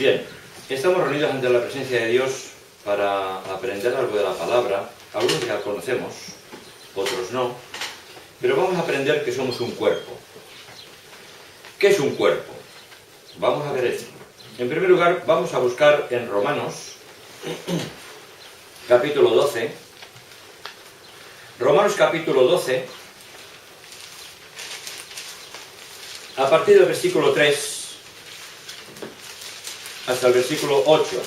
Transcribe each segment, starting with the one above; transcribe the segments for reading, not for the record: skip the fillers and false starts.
Bien, estamos reunidos ante la presencia de Dios para aprender algo de la palabra. Algunos ya conocemos, otros no, pero vamos a aprender que somos un cuerpo. ¿Qué es un cuerpo? Vamos a ver esto. En primer lugar, vamos a buscar en Romanos, capítulo 12. Romanos capítulo 12, a partir del versículo 3 hasta el versículo 8.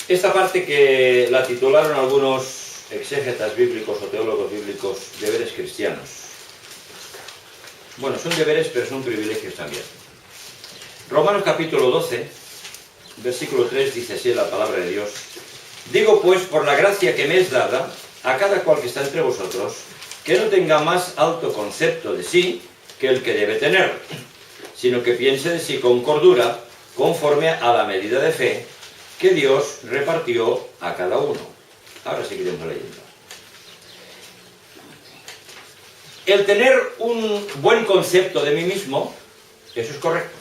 Esta parte que la titularon algunos exégetas bíblicos o teólogos bíblicos deberes cristianos. Bueno, son deberes, pero son privilegios también. Romanos capítulo 12, versículo 3, dice así la palabra de Dios: digo pues, por la gracia que me es dada, a cada cual que está entre vosotros, que no tenga más alto concepto de sí que el que debe tener, sino que piense de sí con cordura, conforme a la medida de fe que Dios repartió a cada uno. Ahora seguiremos leyendo. El tener un buen concepto de mí mismo, eso es correcto.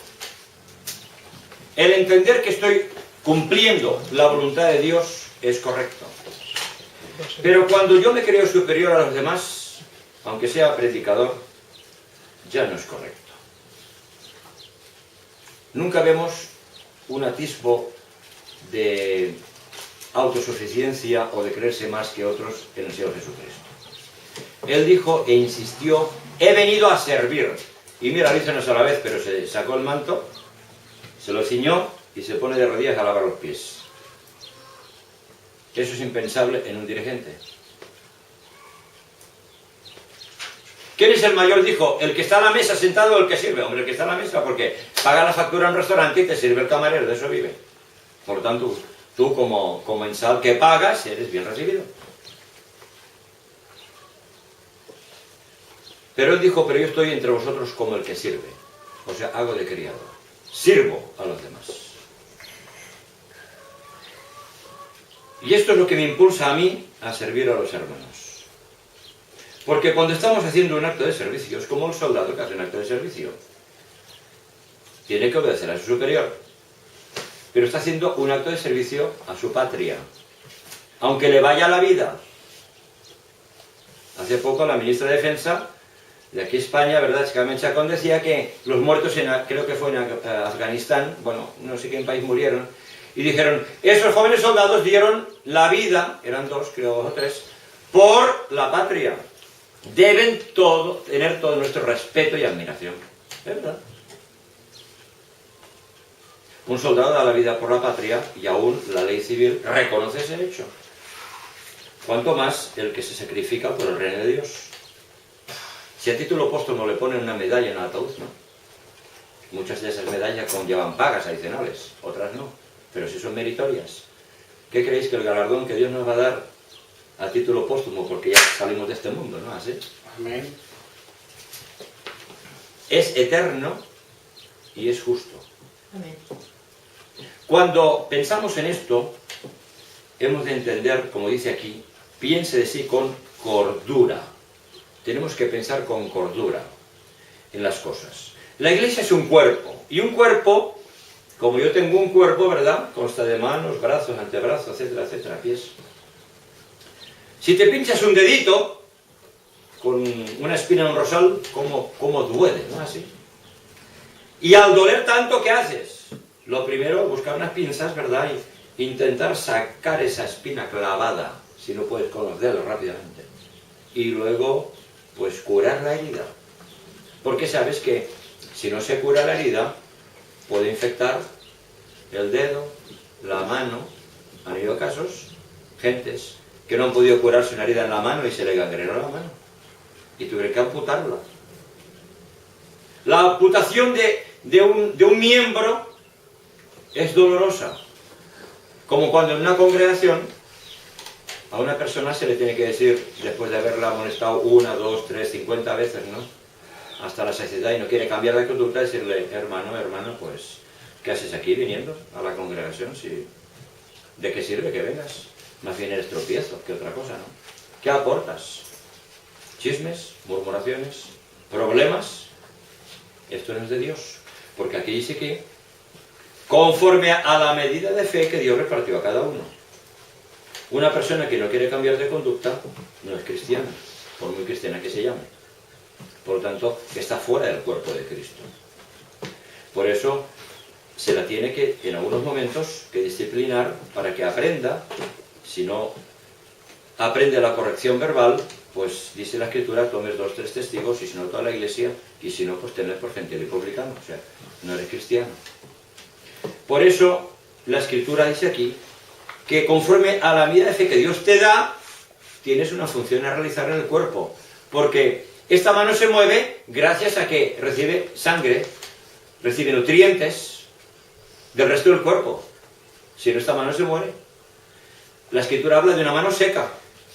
El entender que estoy cumpliendo la voluntad de Dios es correcto. Pero cuando yo me creo superior a los demás, aunque sea predicador, ya no es correcto. Nunca vemos un atisbo de autosuficiencia o de creerse más que otros en el Señor Jesucristo. Él dijo e insistió: he venido a servir. Y mira, dice no a la vez, pero se sacó el manto, se lo ciñó y se pone de rodillas a lavar los pies. Eso es impensable en un dirigente. ¿Quién es el mayor? Dijo, el que está a la mesa sentado o el que sirve. Hombre, el que está a la mesa, porque paga la factura en un restaurante y te sirve el camarero, de eso vive. Por lo tanto, tú como comensal que pagas, eres bien recibido. Pero él dijo, pero yo estoy entre vosotros como el que sirve. O sea, hago de criado. Sirvo a los demás. Y esto es lo que me impulsa a mí a servir a los hermanos. Porque cuando estamos haciendo un acto de servicio, es como el soldado que hace un acto de servicio. Tiene que obedecer a su superior. Pero está haciendo un acto de servicio a su patria. Aunque le vaya la vida. Hace poco la ministra de Defensa de aquí España, ¿verdad? Carmen Chacón decía que los muertos, creo que fue en Afganistán, bueno, no sé qué en país murieron, y dijeron, esos jóvenes soldados dieron la vida, eran dos, creo, o tres, por la patria. Deben tener todo nuestro respeto y admiración. ¿Es verdad? Un soldado da la vida por la patria y aún la ley civil reconoce ese hecho. Cuanto más el que se sacrifica por el reino de Dios. Si a título póstumo le ponen una medalla en el ataúd, ¿no? Muchas de esas medallas conllevan pagas adicionales, otras no, pero si son meritorias. ¿Qué creéis que el galardón que Dios nos va a dar a título póstumo, porque ya salimos de este mundo, ¿no? ¿Así? Amén. Es eterno y es justo. Amén. Cuando pensamos en esto, hemos de entender, como dice aquí, piense de sí con cordura. Tenemos que pensar con cordura en las cosas. La iglesia es un cuerpo, y un cuerpo, como yo tengo un cuerpo, ¿verdad? Consta de manos, brazos, antebrazos, etcétera, etcétera, pies. Si te pinchas un dedito con una espina en un rosal, ¿cómo duele, ¿no? Así. Y al doler tanto, ¿qué haces? Lo primero, buscar unas pinzas, ¿verdad? Y intentar sacar esa espina clavada, si no puedes con los dedos rápidamente. Y luego, pues curar la herida. Porque sabes que si no se cura la herida, puede infectar el dedo, la mano. Han habido casos, gentes, que no han podido curarse una herida en la mano y se le gangrenó la mano. Y tuvieron que amputarla. La amputación de un miembro es dolorosa. Como cuando en una congregación a una persona se le tiene que decir, después de haberla amonestado 1, 2, 3, 50 veces, ¿no? Hasta la saciedad y no quiere cambiar de conducta, decirle, hermano, pues, ¿qué haces aquí viniendo a la congregación? ¿De qué sirve que vengas? Más bien eres tropiezo que otra cosa, ¿no? ¿Qué aportas? ¿Chismes? ¿Murmuraciones? ¿Problemas? Esto no es de Dios. Porque aquí dice que conforme a la medida de fe que Dios repartió a cada uno. Una persona que no quiere cambiar de conducta no es cristiana, por muy cristiana que se llame. Por lo tanto, está fuera del cuerpo de Cristo. Por eso se la tiene que, en algunos momentos, que disciplinar para que aprenda. Si no aprende la corrección verbal, pues dice la Escritura, tomes 2 o 3 testigos, y si no toda la iglesia, y si no, pues tenés por gentil y publicano. O sea, no eres cristiano. Por eso, la Escritura dice aquí, que conforme a la medida de fe que Dios te da, tienes una función a realizar en el cuerpo. Porque esta mano se mueve gracias a que recibe sangre, recibe nutrientes del resto del cuerpo. Si no, esta mano se muere. La Escritura habla de una mano seca.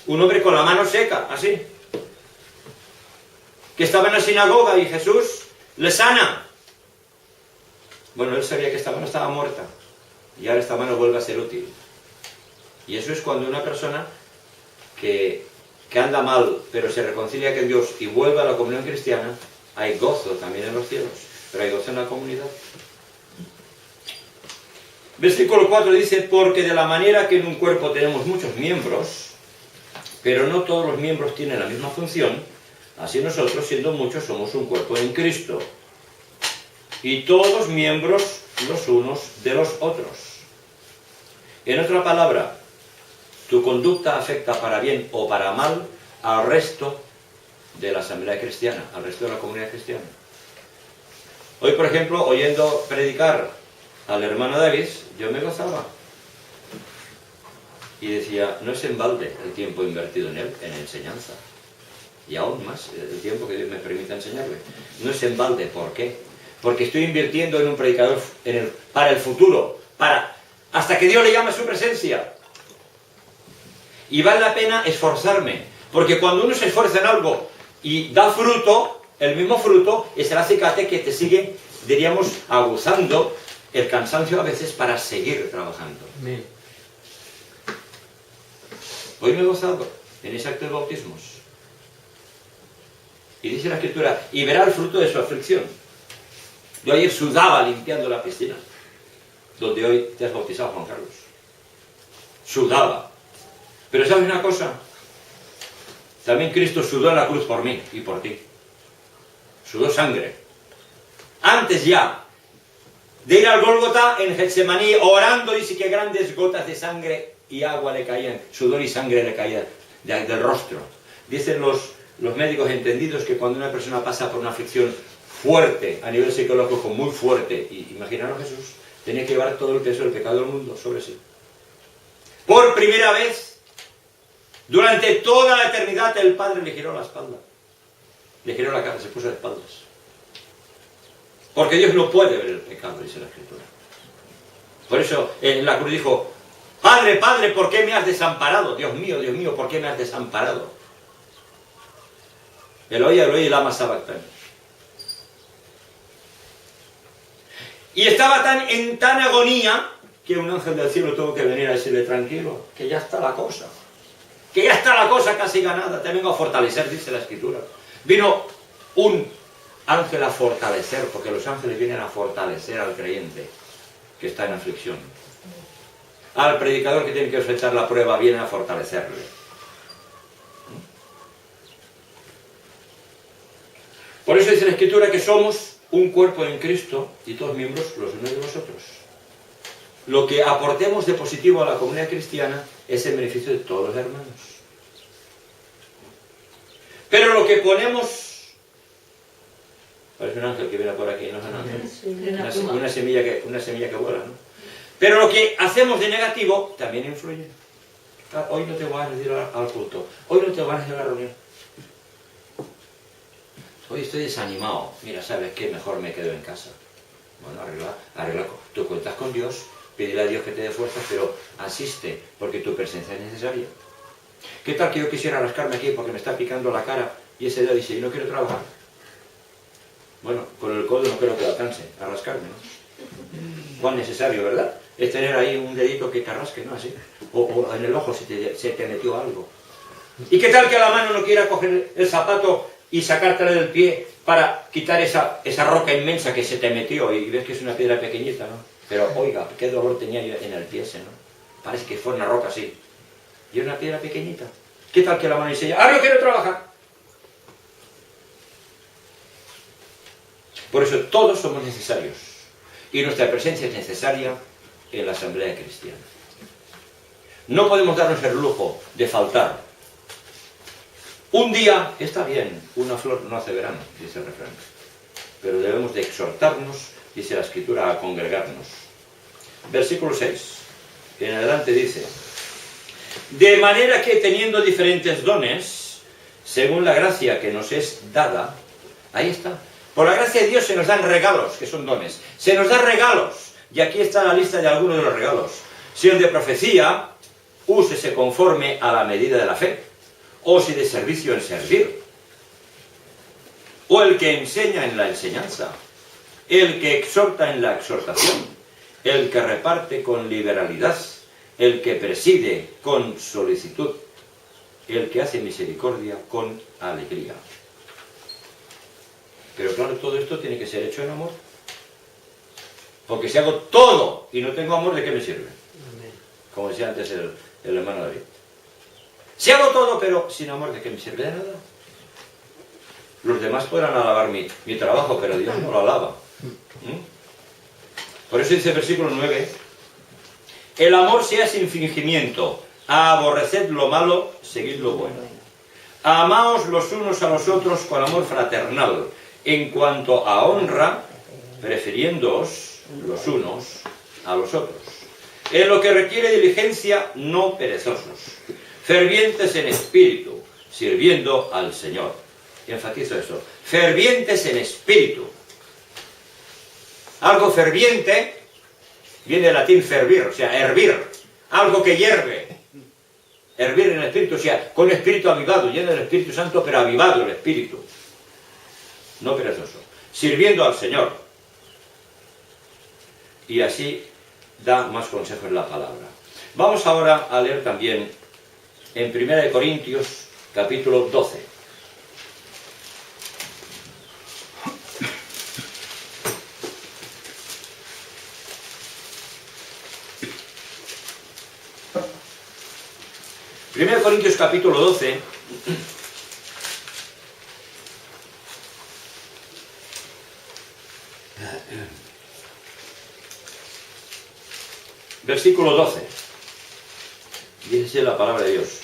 Un hombre con la mano seca, así. Que estaba en la sinagoga y Jesús le sana. Bueno, él sabía que esta mano estaba muerta. Y ahora esta mano vuelve a ser útil. Y eso es cuando una persona que anda mal, pero se reconcilia con Dios y vuelve a la comunión cristiana, hay gozo también en los cielos, pero hay gozo en la comunidad. Versículo 4 dice, porque de la manera que en un cuerpo tenemos muchos miembros, pero no todos los miembros tienen la misma función, así nosotros, siendo muchos, somos un cuerpo en Cristo. Y todos miembros los unos de los otros. En otra palabra, tu conducta afecta para bien o para mal al resto de la asamblea cristiana, al resto de la comunidad cristiana. Hoy, por ejemplo, oyendo predicar al hermano David, yo me gozaba. Y decía, no es en balde el tiempo invertido en él, en enseñanza. Y aún más, el tiempo que Dios me permita enseñarle. No es en balde, ¿por qué? Porque estoy invirtiendo en un predicador para el futuro, hasta que Dios le llame a su presencia. Y vale la pena esforzarme, porque cuando uno se esfuerza en algo y da fruto, el mismo fruto es el acicate que te sigue, diríamos, aguzando el cansancio a veces para seguir trabajando. Amén. Hoy me he gozado en ese acto de bautismos. Y dice la Escritura, y verá el fruto de su aflicción. Yo ayer sudaba limpiando la piscina, donde hoy te has bautizado, Juan Carlos. Sudaba. Pero ¿sabes una cosa? También Cristo sudó en la cruz por mí y por ti. Sudó sangre. Antes ya de ir al Gólgota, en Getsemaní, orando, dice que grandes gotas de sangre y agua le caían, sudor y sangre le caían del rostro. Dicen los médicos entendidos que cuando una persona pasa por una aflicción fuerte, a nivel psicológico muy fuerte, y imaginaros Jesús, tenía que llevar todo el peso del pecado del mundo sobre sí. Por primera vez, durante toda la eternidad, el Padre le giró la espalda. Le giró la cara, se puso de espaldas. Porque Dios no puede ver el pecado, dice la Escritura. Por eso en la cruz dijo, Padre, Padre, ¿por qué me has desamparado? Dios mío, ¿por qué me has desamparado? Eloi, Eloi, lama sabactani. Y estaba en tan agonía que un ángel del cielo tuvo que venir a decirle, tranquilo, que ya está la cosa. Que ya está la cosa casi ganada, te vengo a fortalecer, dice la Escritura. Vino un ángel a fortalecer, porque los ángeles vienen a fortalecer al creyente que está en aflicción. Al predicador que tiene que enfrentar la prueba, viene a fortalecerle. Por eso dice la Escritura que somos un cuerpo en Cristo y todos miembros los unos de los otros. Lo que aportemos de positivo a la comunidad cristiana es el beneficio de todos los hermanos. Pero lo que ponemos... Parece un ángel que viene por aquí, no es un ángel. Una semilla que vuela, ¿no? Pero lo que hacemos de negativo también influye. Hoy no te voy a ir al culto. Hoy no te vas a ir a la reunión. Hoy estoy desanimado. Mira, ¿sabes qué? Mejor me quedo en casa. Bueno, arregla. Tú cuentas con Dios, pídele a Dios que te dé fuerzas, pero asiste, porque tu presencia es necesaria. ¿Qué tal que yo quisiera rascarme aquí porque me está picando la cara y ese día dice, y no quiero trabajar? Bueno, con el codo no creo que alcance a rascarme, ¿no? Cuán necesario, ¿verdad? Es tener ahí un dedito que te rasque, ¿no? Así. O en el ojo se te metió algo. ¿Y qué tal que a la mano no quiera coger el zapato y sacártela del pie para quitar esa roca inmensa que se te metió y ves que es una piedra pequeñita, ¿no? Pero oiga, qué dolor tenía yo en el pie ese, ¿no? Parece que fue una roca así. Y era una piedra pequeñita. ¿Qué tal que la mano enseña? ¡Ah, no quiero trabajar! Por eso todos somos necesarios. Y nuestra presencia es necesaria en la asamblea cristiana. No podemos darnos el lujo de faltar. Un día está bien, una flor no hace verano, dice el refrán. Pero debemos de exhortarnos, dice la Escritura, a congregarnos. Versículo 6. En adelante dice: de manera que teniendo diferentes dones, según la gracia que nos es dada, ahí está. Por la gracia de Dios se nos dan regalos, que son dones. Se nos dan regalos. Y aquí está la lista de algunos de los regalos. Si el de profecía, úsese conforme a la medida de la fe. O si de servicio en servir. O el que enseña en la enseñanza. El que exhorta en la exhortación. El que reparte con liberalidad. El que preside con solicitud. El que hace misericordia con alegría. Pero claro, todo esto tiene que ser hecho en amor. Porque si hago todo y no tengo amor, ¿de qué me sirve? Como decía antes el hermano David. Si hago todo, pero sin amor, ¿de qué me sirve? De nada. Los demás podrán alabar mi trabajo, pero Dios no lo alaba. Por eso dice el versículo 9: el amor sea sin fingimiento, aborreced lo malo, seguid lo bueno. Amaos los unos a los otros con amor fraternal, en cuanto a honra, prefiriéndoos los unos a los otros. En lo que requiere diligencia, no perezosos, fervientes en espíritu, sirviendo al Señor. Y enfatizo eso, fervientes en espíritu. Algo ferviente viene del latín fervir, o sea, hervir, algo que hierve. Hervir en el espíritu, o sea, con espíritu avivado, lleno del Espíritu Santo, pero avivado el espíritu. No perezoso. Sirviendo al Señor. Y así da más consejo en la palabra. Vamos ahora a leer también en 1 Corintios, capítulo 12. Primero Corintios capítulo 12, versículo 12, dice la palabra de Dios: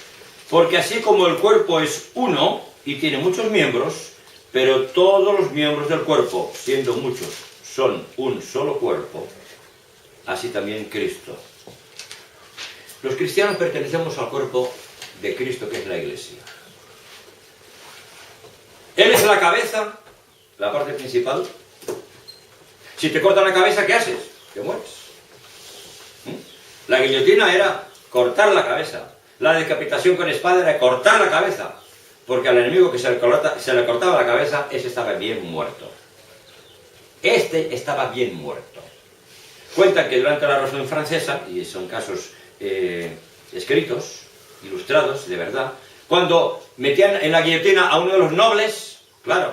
porque así como el cuerpo es uno y tiene muchos miembros, pero todos los miembros del cuerpo, siendo muchos, son un solo cuerpo, así también Cristo. Los cristianos pertenecemos al cuerpo de Cristo, que es la Iglesia. Él es la cabeza, la parte principal. Si te cortan la cabeza, ¿qué haces? Te mueres. La guillotina era cortar la cabeza. La decapitación con espada era cortar la cabeza. Porque al enemigo que se le cortaba la cabeza, ese estaba bien muerto. Este estaba bien muerto. Cuentan que durante la Revolución Francesa, y son casos escritos, ilustrados, de verdad, cuando metían en la guillotina a uno de los nobles, claro,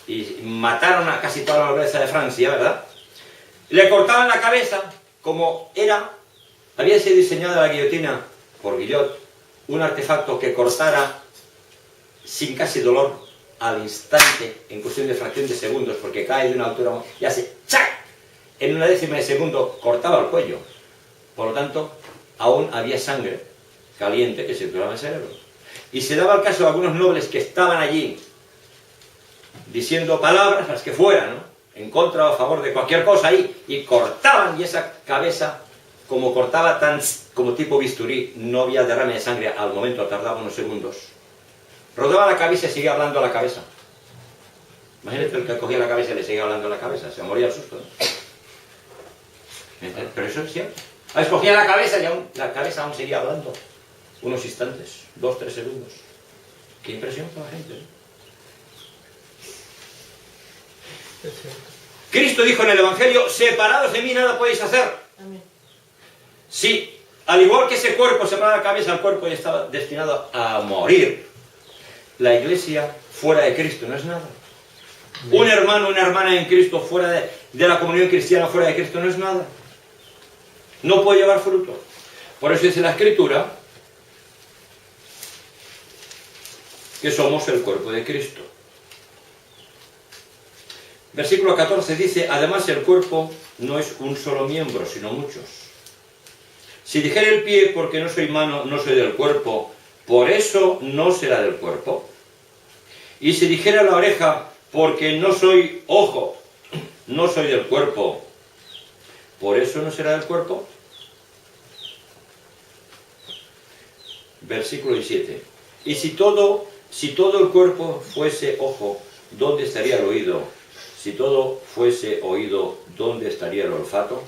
y mataron a casi toda la nobleza de Francia, ¿verdad? Le cortaban la cabeza, como había sido diseñada la guillotina por Guillot, un artefacto que cortara sin casi dolor al instante, en cuestión de fracción de segundos, porque cae de una altura y hace ¡chac! En una décima de segundo cortaba el cuello. Por lo tanto, aún había sangre caliente que circulaba en el cerebro. Y se daba el caso de algunos nobles que estaban allí diciendo palabras, las que fueran, ¿no?, en contra o a favor de cualquier cosa ahí, y cortaban, y esa cabeza, como cortaba como tipo bisturí, no había derrame de sangre al momento, tardaba unos segundos. Rodaba la cabeza y seguía hablando a la cabeza. Imagínate el que cogía la cabeza y le seguía hablando a la cabeza, se moría al susto, ¿no? Pero eso es cierto. Escogía la cabeza y la cabeza aún seguía hablando. Unos instantes, 2-3 segundos. Qué impresión para la gente, ¿no? Cristo dijo en el Evangelio: separados de mí nada podéis hacer. Amén. Sí, al igual que ese cuerpo separado de la cabeza, el cuerpo ya estaba destinado a morir. La Iglesia fuera de Cristo no es nada. Un hermano, una hermana en Cristo fuera de la comunión cristiana, fuera de Cristo no es nada. No puede llevar fruto. Por eso dice la Escritura que somos el cuerpo de Cristo. Versículo 14 dice, además el cuerpo no es un solo miembro, sino muchos. Si dijera el pie, porque no soy mano, no soy del cuerpo, por eso no será del cuerpo. Y si dijera la oreja, porque no soy ojo, no soy del cuerpo, por eso no será del cuerpo. Versículo 17. Y si todo el cuerpo fuese ojo, ¿dónde estaría el oído? Si todo fuese oído, ¿dónde estaría el olfato?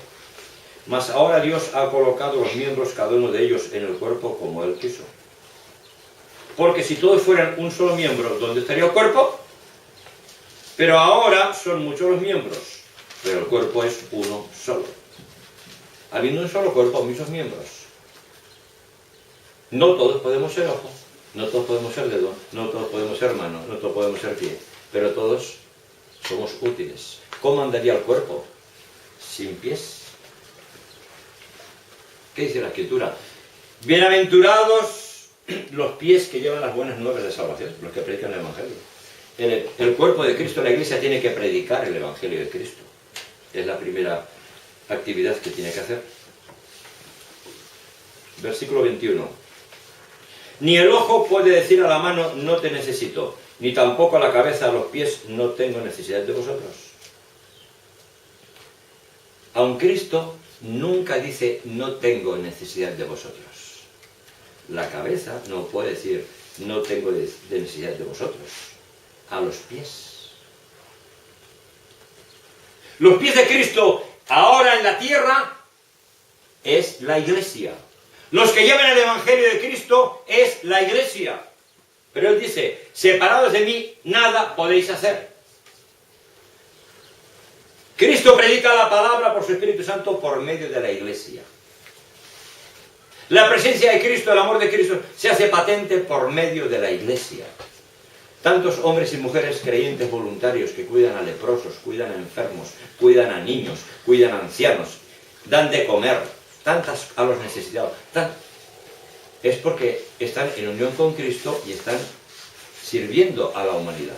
Mas ahora Dios ha colocado los miembros, cada uno de ellos, en el cuerpo como Él quiso. Porque si todos fueran un solo miembro, ¿dónde estaría el cuerpo? Pero ahora son muchos los miembros, pero el cuerpo es uno solo. Habiendo un solo cuerpo, muchos miembros. No todos podemos ser ojo, no todos podemos ser dedo, no todos podemos ser mano, no todos podemos ser pie, pero todos somos útiles. ¿Cómo andaría el cuerpo? Sin pies. ¿Qué dice la Escritura? Bienaventurados los pies que llevan las buenas nuevas de salvación, los que predican el Evangelio. El cuerpo de Cristo, la Iglesia, tiene que predicar el Evangelio de Cristo. Es la primera actividad que tiene que hacer. Versículo 21. Ni el ojo puede decir a la mano, no te necesito, ni tampoco a la cabeza, a los pies, no tengo necesidad de vosotros. Aun Cristo nunca dice, no tengo necesidad de vosotros. La cabeza no puede decir, no tengo necesidad de vosotros. A los pies. Los pies de Cristo, ahora en la tierra, es la Iglesia. Los que llevan el Evangelio de Cristo es la Iglesia. Pero Él dice, separados de mí, nada podéis hacer. Cristo predica la palabra por su Espíritu Santo por medio de la Iglesia. La presencia de Cristo, el amor de Cristo, se hace patente por medio de la Iglesia. Tantos hombres y mujeres creyentes voluntarios que cuidan a leprosos, cuidan a enfermos, cuidan a niños, cuidan a ancianos, dan de comer, tantas a los necesitados. Es porque están en unión con Cristo y están sirviendo a la humanidad.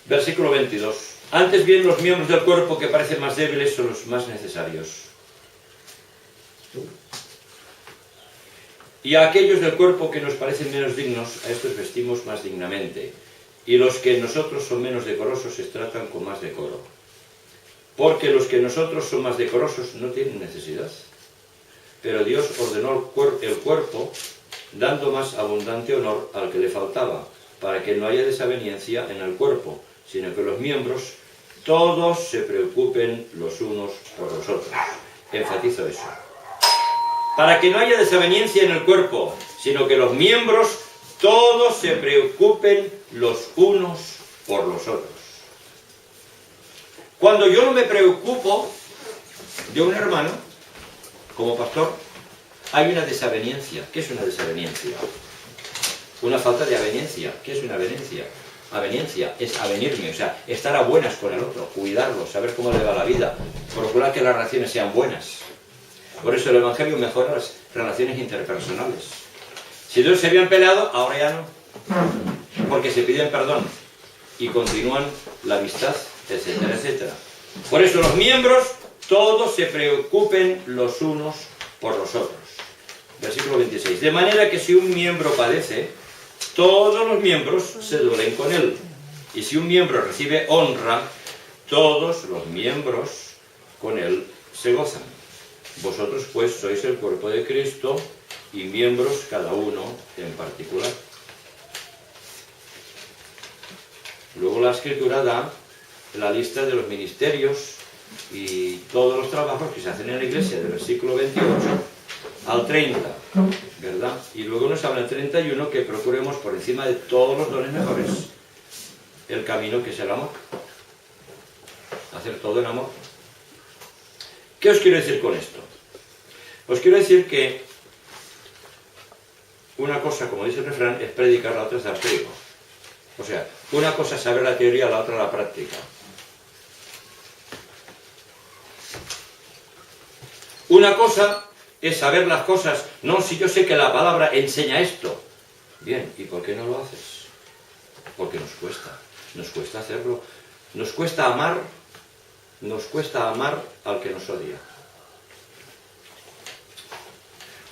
Versículo 22. Antes bien, los miembros del cuerpo que parecen más débiles son los más necesarios. Y a aquellos del cuerpo que nos parecen menos dignos, a estos vestimos más dignamente. Y los que en nosotros son menos decorosos se tratan con más decoro. Porque los que en nosotros son más decorosos no tienen necesidad. Pero Dios ordenó el cuerpo, dando más abundante honor al que le faltaba, para que no haya desaveniencia en el cuerpo, sino que los miembros todos se preocupen los unos por los otros. Enfatizo eso. Para que no haya desaveniencia en el cuerpo, sino que los miembros todos se preocupen los unos por los otros. Cuando yo no me preocupo de un hermano, como pastor, hay una desaveniencia. ¿Qué es una desaveniencia? Una falta de aveniencia. ¿Qué es una aveniencia? Aveniencia es avenirme, o sea, estar a buenas con el otro, cuidarlo, saber cómo le va la vida, procurar que las relaciones sean buenas. Por eso el Evangelio mejora las relaciones interpersonales. Si dos se habían peleado, ahora ya no. Porque se piden perdón y continúan la amistad, etcétera, etcétera. Por eso los miembros todos se preocupen los unos por los otros. Versículo 26. De manera que si un miembro padece, todos los miembros se duelen con él. Y si un miembro recibe honra, todos los miembros con él se gozan. Vosotros pues sois el cuerpo de Cristo y miembros cada uno en particular. Luego la Escritura da la lista de los ministerios y todos los trabajos que se hacen en la Iglesia, del versículo 28 al 30, ¿verdad? Y luego nos habla el 31 que procuremos por encima de todos los dones mejores el camino que es el amor. Hacer todo en amor. ¿Qué os quiero decir con esto? Os quiero decir que una cosa, como dice el refrán, es predicar, la otra es dar trigo. O sea, una cosa es saber la teoría, la otra la práctica. Una cosa es saber las cosas. No, si yo sé que la palabra enseña esto. Bien, ¿y por qué no lo haces? Porque nos cuesta hacerlo. Nos cuesta amar al que nos odia.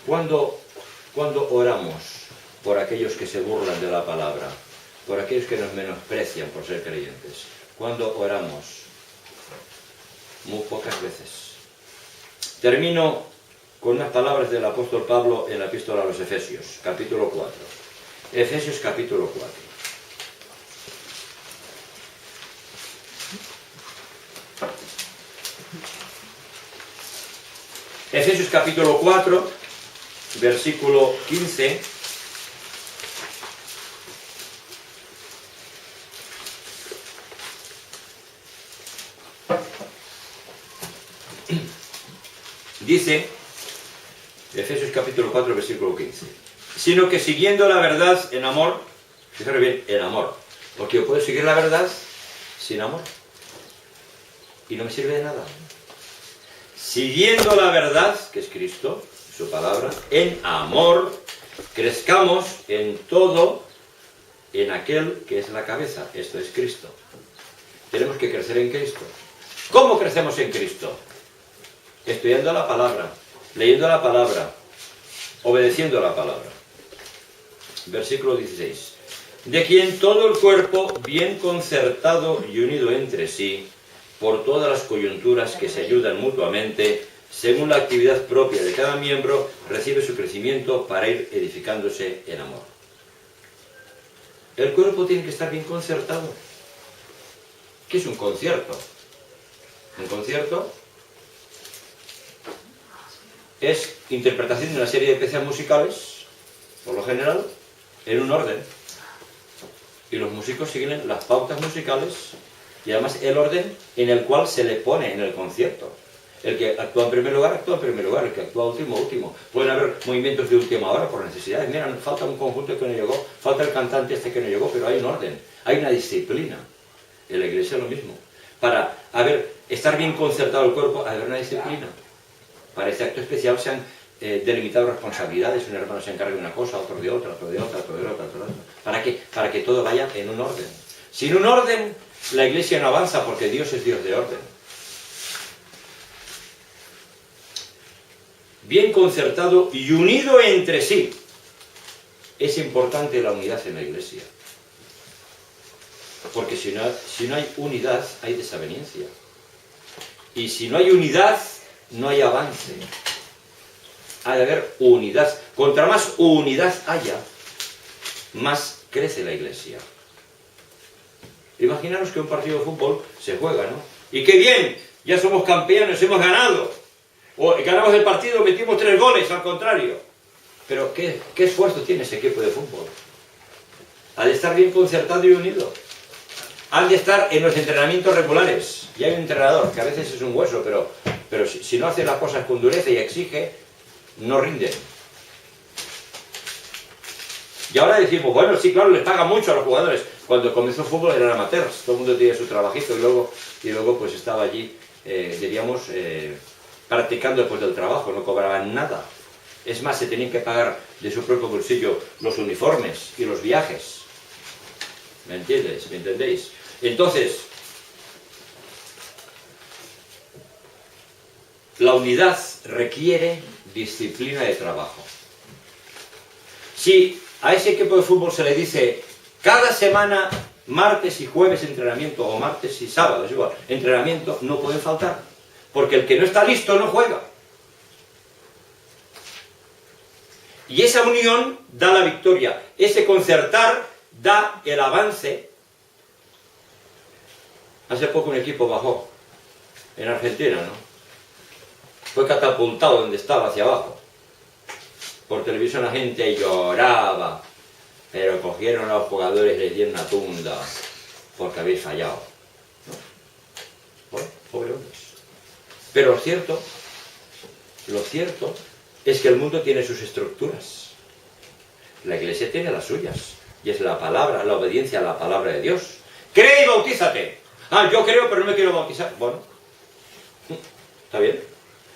Cuando oramos por aquellos que se burlan de la palabra, por aquellos que nos menosprecian por ser creyentes, cuando oramos, muy pocas veces. Termino con unas palabras del apóstol Pablo en la epístola a los Efesios, capítulo 4. Efesios capítulo 4. Efesios capítulo 4, versículo 15. Dice, Efesios capítulo 4, versículo 15, sino que siguiendo la verdad en amor, fijaros bien, en amor, porque yo puedo seguir la verdad sin amor, y no me sirve de nada. Siguiendo la verdad, que es Cristo, su palabra, en amor, crezcamos en todo, en aquel que es la cabeza, esto es Cristo. Tenemos que crecer en Cristo. ¿Cómo crecemos en Cristo? Estudiando la palabra, leyendo la palabra, obedeciendo la palabra. Versículo 16. De quien todo el cuerpo, bien concertado y unido entre sí, por todas las coyunturas que se ayudan mutuamente, según la actividad propia de cada miembro, recibe su crecimiento para ir edificándose en amor. El cuerpo tiene que estar bien concertado. ¿Qué es un concierto? Un concierto es interpretación de una serie de piezas musicales, por lo general, en un orden. Y los músicos siguen las pautas musicales y además el orden en el cual se le pone en el concierto. El que actúa en primer lugar, actúa en primer lugar. El que actúa último, último. Pueden haber movimientos de última hora por necesidades. Mira, falta un conjunto que no llegó, falta el cantante este que no llegó, pero hay un orden, hay una disciplina. En la iglesia es lo mismo. Para estar bien concertado el cuerpo, haber una disciplina. Para este acto especial se han delimitado responsabilidades. Un hermano se encarga de una cosa, otro de otra, otro de otra, otro de otra, otro de otra. ¿Para qué? Para que todo vaya en un orden. Sin un orden, la iglesia no avanza porque Dios es Dios de orden. Bien concertado y unido entre sí. Es importante la unidad en la iglesia. Porque si no hay unidad, hay desaveniencia. Y si no hay unidad, no hay avance. Ha de haber unidad. Contra más unidad haya, más crece la iglesia. Imaginaros que un partido de fútbol se juega, ¿no? ¡Y qué bien! Ya somos campeones, hemos ganado. O ganamos el partido, metimos 3 goles, al contrario. Pero ¿qué esfuerzo tiene ese equipo de fútbol? Ha de estar bien concertado y unido. Han de estar en los entrenamientos regulares. Y hay un entrenador que a veces es un hueso, pero si no hace las cosas con dureza y exige, no rinde. Y ahora decimos, bueno, sí, claro, les pagan mucho a los jugadores. Cuando comenzó el fútbol eran amateurs, todo el mundo tenía su trabajito y luego pues estaba allí, diríamos, practicando después del trabajo, no cobraban nada. Es más, se tenían que pagar de su propio bolsillo los uniformes y los viajes. ¿Me entiendes? ¿Me entendéis? Entonces, la unidad requiere disciplina de trabajo. Si a ese equipo de fútbol se le dice cada semana, martes y jueves entrenamiento, o martes y sábado, es igual, entrenamiento, no pueden faltar. Porque el que no está listo no juega. Y esa unión da la victoria. Ese concertar da el avance. Hace poco un equipo bajó en Argentina, ¿no? Fue catapultado donde estaba, hacia abajo. Por televisión la gente lloraba, pero cogieron a los jugadores y les dieron una tunda porque habéis fallado. ¿No? Bueno, pobre hombres. Pero lo cierto es que el mundo tiene sus estructuras. La Iglesia tiene las suyas. Y es la palabra, la obediencia a la palabra de Dios. Cree y bautízate. Ah, yo creo, pero no me quiero bautizar. Bueno, está bien.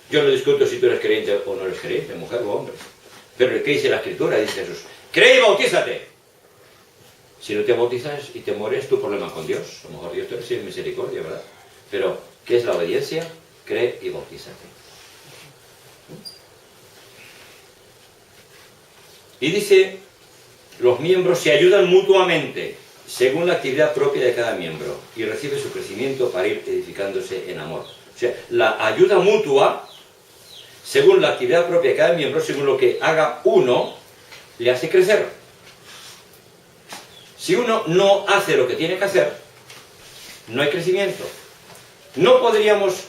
Yo no discuto si tú eres creyente o no eres creyente, mujer o hombre. Pero ¿qué dice la Escritura? Dice Jesús, cree y bautízate. Si no te bautizas y te mueres, tu problema con Dios. A lo mejor Dios te recibe misericordia, ¿verdad? Pero, ¿qué es la obediencia? Cree y bautízate. Y dice, los miembros se ayudan mutuamente, según la actividad propia de cada miembro, y recibe su crecimiento para ir edificándose en amor. O sea, la ayuda mutua, según la actividad propia de cada miembro, según lo que haga uno, le hace crecer. Si uno no hace lo que tiene que hacer, no hay crecimiento. No podríamos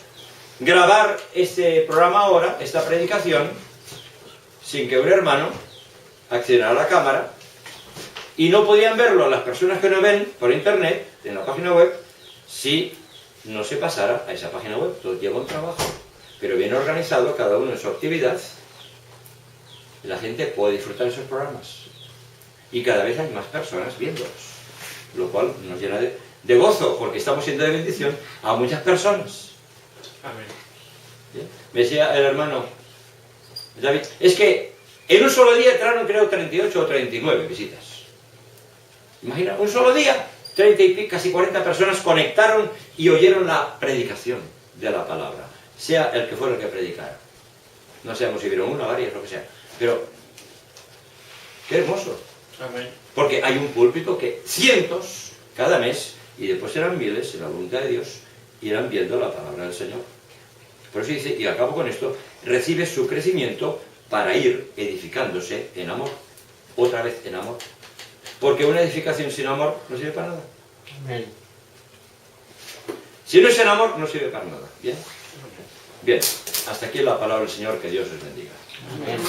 grabar este programa ahora, esta predicación, sin que un hermano accediera a la cámara, y no podían verlo las personas que nos ven por internet, en la página web, si no se pasara a esa página web. Todo lleva un trabajo, pero bien organizado, cada uno en su actividad, la gente puede disfrutar de esos programas. Y cada vez hay más personas viéndolos, lo cual nos llena de gozo, porque estamos siendo de bendición a muchas personas. Amén. ¿Bien? Me decía el hermano David, es que en un solo día entraron, creo, 38 o 39 visitas. Imagina, un solo día, 30 y casi 40 personas conectaron y oyeron la predicación de la palabra, sea el que fuera el que predicara. No sabemos si vieron una, varias, lo que sea. Pero, qué hermoso. Amén. Porque hay un púlpito que cientos cada mes, y después serán miles, en la voluntad de Dios, irán viendo la palabra del Señor. Por eso dice, y acabo con esto, recibe su crecimiento para ir edificándose en amor. Otra vez en amor. Porque una edificación sin amor no sirve para nada. Amén. Si no es en amor, no sirve para nada. ¿Bien? Bien. Hasta aquí la palabra del Señor. Que Dios os bendiga. Amén.